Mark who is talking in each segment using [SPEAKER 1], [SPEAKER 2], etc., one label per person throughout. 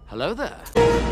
[SPEAKER 1] Hello there.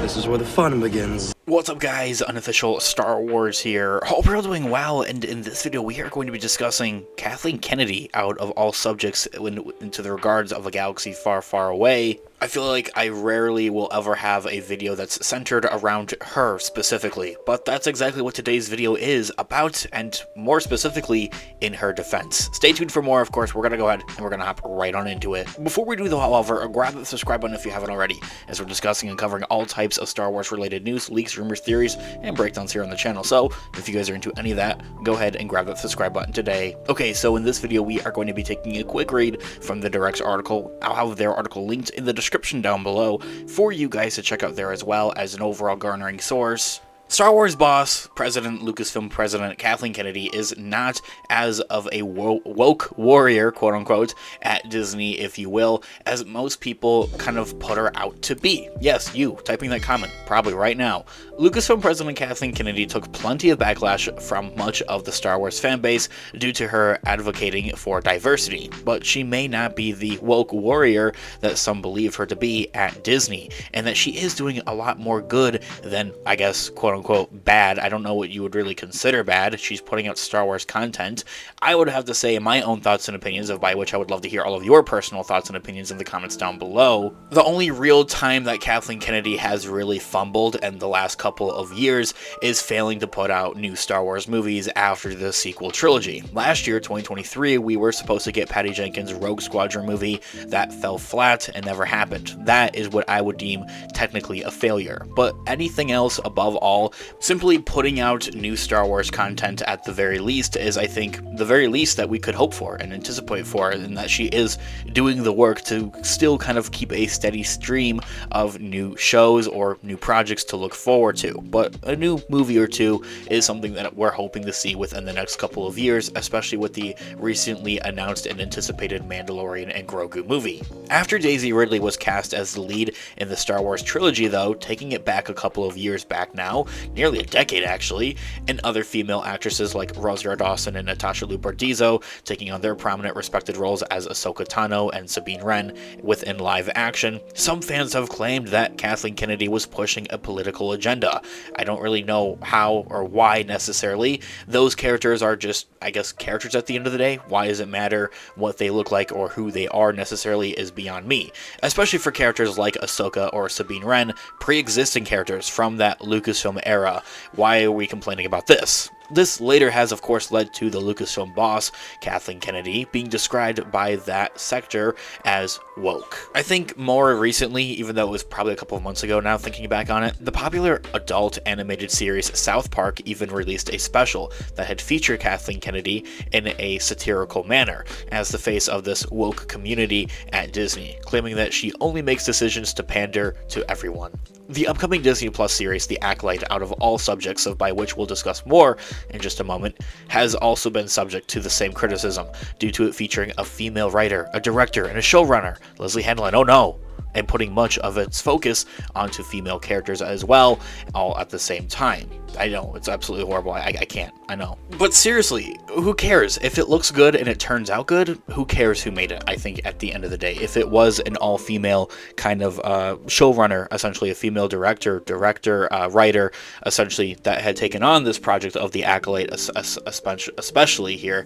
[SPEAKER 2] This is where the fun begins.
[SPEAKER 3] What's up, guys? Unofficial Star Wars here. Hope you're all doing well, and in this video we are going to be discussing Kathleen Kennedy out of all subjects into the regards of a galaxy far, far away. I feel like I rarely will ever have a video that's centered around her specifically, but that's exactly what today's video is about, and more specifically, in her defense. Stay tuned for more, of course. We're going to go ahead and we're going to hop right on into it. Before we do though, however, grab the subscribe button if you haven't already, as we're discussing and covering all types of Star Wars related news, leaks, rumors, theories, and breakdowns here on the channel. So, if you guys are into any of that, go ahead and grab that subscribe button today. Okay, so in this video we are going to be taking a quick read from the Direct's article. I'll have their article linked in the description down below for you guys to check out there, as well as an overall garnering source. Star Wars boss, Lucasfilm President Kathleen Kennedy is not as of a woke warrior, quote-unquote, at Disney, if you will, as most people kind of put her out to be. Yes, you, typing that comment, probably right now. Lucasfilm President Kathleen Kennedy took plenty of backlash from much of the Star Wars fanbase due to her advocating for diversity, but she may not be the woke warrior that some believe her to be at Disney, and that she is doing a lot more good than, I guess, quote-unquote, bad. I don't know what you would really consider bad. She's putting out Star Wars content. I would have to say my own thoughts and opinions, of by which I would love to hear all of your personal thoughts and opinions in the comments down below. The only real time that Kathleen Kennedy has really fumbled in the last couple of years is failing to put out new Star Wars movies after the sequel trilogy. Last year, 2023, we were supposed to get Patty Jenkins' Rogue Squadron movie. That fell flat and never happened. That is what I would deem technically a failure. But anything else above all, simply putting out new Star Wars content at the very least is, I think, the very least that we could hope for and anticipate for, and that she is doing the work to still kind of keep a steady stream of new shows or new projects to look forward to. But a new movie or two is something that we're hoping to see within the next couple of years, especially with the recently announced and anticipated Mandalorian and Grogu movie. After Daisy Ridley was cast as the lead in the Star Wars trilogy, though, taking it back a couple of years back now, nearly a decade actually, and other female actresses like Rosario Dawson and Natasha Liu Bordizzo taking on their prominent respected roles as Ahsoka Tano and Sabine Wren within live action, some fans have claimed that Kathleen Kennedy was pushing a political agenda. I don't really know how or why necessarily. Those characters are just, I guess, characters at the end of the day. Why does it matter what they look like or who they are necessarily is beyond me. Especially for characters like Ahsoka or Sabine Wren, pre-existing characters from that Lucasfilm era. Why are we complaining about this? This later has, of course, led to the Lucasfilm boss, Kathleen Kennedy, being described by that sector as woke. I think more recently, even though it was probably a couple of months ago now, thinking back on it, the popular adult animated series South Park even released a special that had featured Kathleen Kennedy in a satirical manner as the face of this woke community at Disney, claiming that she only makes decisions to pander to everyone. The upcoming Disney Plus series, The Acolyte, out of all subjects, of by which we'll discuss more in just a moment, has also been subject to the same criticism due to it featuring a female writer, a director, and a showrunner, Leslie Hanlon, oh no, and putting much of its focus onto female characters as well, all at the same time. I know, it's absolutely horrible, I can't, I know. But seriously, who cares? If it looks good and it turns out good, who cares who made it, I think, at the end of the day. If it was an all-female kind of showrunner, essentially a female director, writer, essentially, that had taken on this project of The Acolyte, especially here,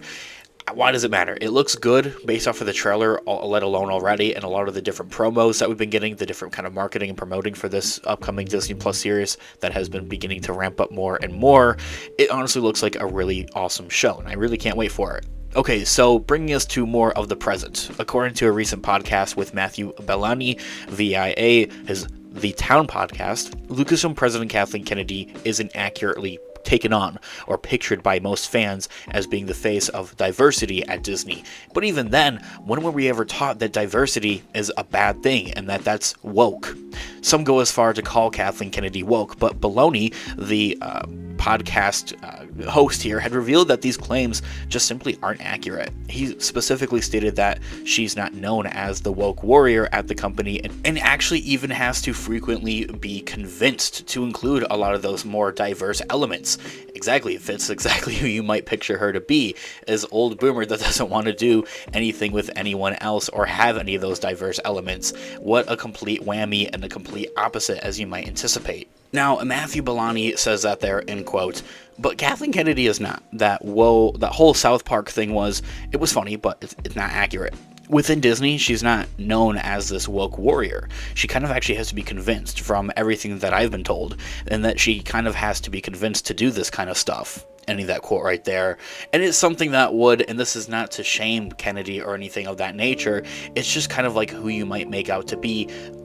[SPEAKER 3] why does it matter? It looks good based off of the trailer, let alone already, and a lot of the different promos that we've been getting, the different kind of marketing and promoting for this upcoming Disney Plus series that has been beginning to ramp up more and more. It honestly looks like a really awesome show, and I really can't wait for it. Okay, so bringing us to more of the present. According to a recent podcast with Matthew Bellani via his The Town podcast, Lucasfilm President Kathleen Kennedy isn't accurately taken on or pictured by most fans as being the face of diversity at Disney. But even then, when were we ever taught that diversity is a bad thing and that that's woke? Some go as far to call Kathleen Kennedy woke, but Belloni, the podcast host here had revealed that these claims just simply aren't accurate. He specifically stated that she's not known as the woke warrior at the company, and actually even has to frequently be convinced to include a lot of those more diverse elements. Exactly, it fits exactly who you might picture her to be, as old boomer that doesn't want to do anything with anyone else or have any of those diverse elements. What a complete whammy and a complete opposite, as you might anticipate. Now, Matthew Bellani says that there, in quote, but Kathleen Kennedy is not. That whole South Park thing was funny, but it's not accurate. Within Disney, she's not known as this woke warrior. She kind of actually has to be convinced, from everything that I've been told, and that she kind of has to be convinced to do this kind of stuff. Ending that quote right there. And it's something that would, and this is not to shame Kennedy or anything of that nature, it's just kind of like who you might make out to be,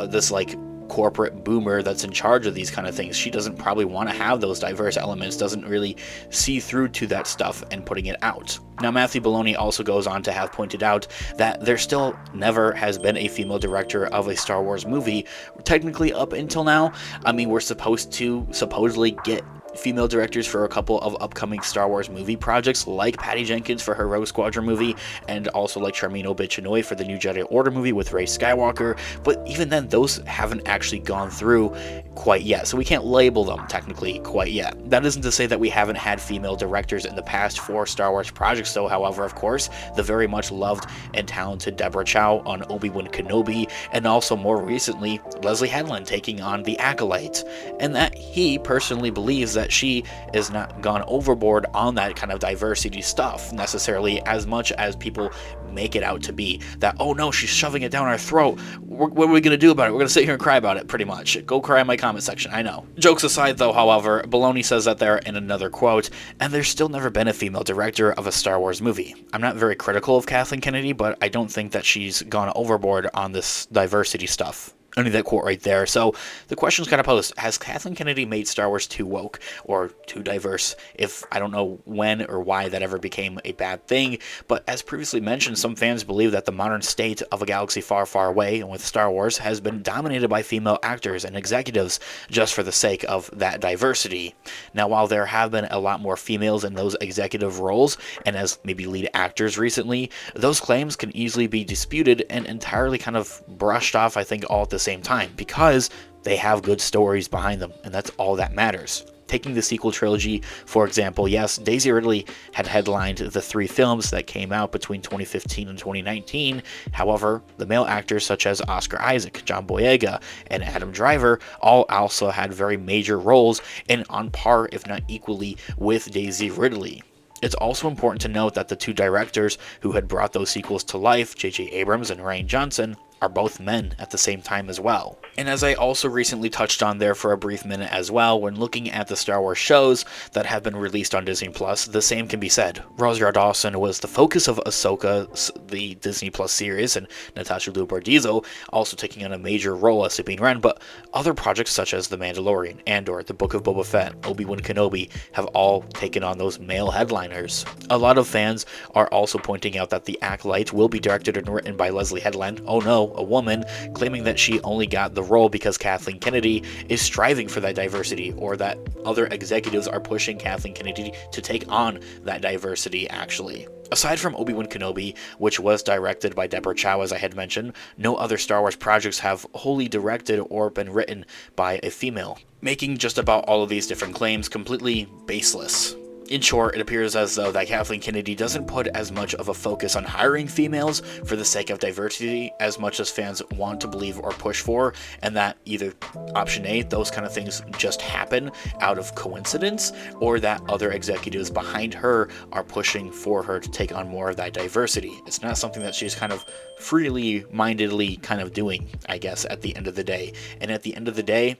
[SPEAKER 3] this like corporate boomer that's in charge of these kind of things. She doesn't probably want to have those diverse elements, doesn't really see through to that stuff and putting it out. Now, Matthew Belloni also goes on to have pointed out that there still never has been a female director of a Star Wars movie, technically up until now. I mean, we're supposed to supposedly get female directors for a couple of upcoming Star Wars movie projects, like Patty Jenkins for her Rogue Squadron movie, and also like Charmin Obichinoy for the new Jedi Order movie with Rey Skywalker, but even then, those haven't actually gone through quite yet, so we can't label them technically quite yet. That isn't to say that we haven't had female directors in the past for Star Wars projects, though. However, of course, the very much loved and talented Deborah Chow on Obi-Wan Kenobi, and also more recently, Leslie Headland taking on The Acolyte, and that he personally believes that she is not gone overboard on that kind of diversity stuff necessarily as much as people make it out to be. That, oh no, she's shoving it down our throat. What are we going to do about it? We're going to sit here and cry about it, pretty much. Go cry in my comment section, I know. Jokes aside, though, however, Belloni says that there in another quote, and there's still never been a female director of a Star Wars movie. I'm not very critical of Kathleen Kennedy, but I don't think that she's gone overboard on this diversity stuff. Only that quote right there. So the question's kind of posed, has Kathleen Kennedy made Star Wars too woke or too diverse? If I don't know when or why that ever became a bad thing, but as previously mentioned, some fans believe that the modern state of a galaxy far, far away, and with Star Wars, has been dominated by female actors and executives just for the sake of that diversity. Now, while there have been a lot more females in those executive roles and as maybe lead actors recently, those claims can easily be disputed and entirely kind of brushed off, I think, all at the same time, because they have good stories behind them, and that's all that matters. Taking the sequel trilogy, for example, yes, Daisy Ridley had headlined the 3 films that came out between 2015 and 2019. However, the male actors such as Oscar Isaac, John Boyega, and Adam Driver all also had very major roles and on par, if not equally, with Daisy Ridley. It's also important to note that the 2 directors who had brought those sequels to life, J.J. Abrams and Rian Johnson, are both men at the same time as well. And as I also recently touched on there for a brief minute as well, when looking at the Star Wars shows that have been released on Disney+, the same can be said. Rosario Dawson was the focus of Ahsoka, the Disney Plus series, and Natasha Liu Bordizzo also taking on a major role as Sabine Wren, but other projects such as The Mandalorian, Andor, The Book of Boba Fett, Obi-Wan Kenobi have all taken on those male headliners. A lot of fans are also pointing out that The Acolyte will be directed and written by Leslie Headland, oh no, a woman, claiming that she only got the role because Kathleen Kennedy is striving for that diversity, or that other executives are pushing Kathleen Kennedy to take on that diversity actually. Aside from Obi-Wan Kenobi, which was directed by Deborah Chow, as I had mentioned, no other Star Wars projects have wholly directed or been written by a female, making just about all of these different claims completely baseless. In short, it appears as though that Kathleen Kennedy doesn't put as much of a focus on hiring females for the sake of diversity as much as fans want to believe or push for, and that either option A, those kind of things just happen out of coincidence, or that other executives behind her are pushing for her to take on more of that diversity. It's not something that she's kind of freely, mindedly kind of doing, I guess, at the end of the day. And at the end of the day,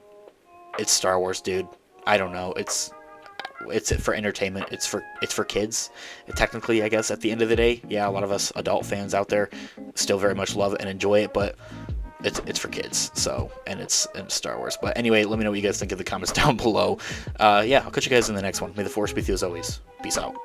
[SPEAKER 3] it's Star Wars, dude. I don't know, it's for entertainment. It's for kids. Technically, I guess, at the end of the day, yeah, a lot of us adult fans out there still very much love it and enjoy it, but it's for kids. So, and it's Star Wars. But anyway, let me know what you guys think in the comments down below. Yeah, I'll catch you guys in the next one. May the Force be with you as always. Peace out.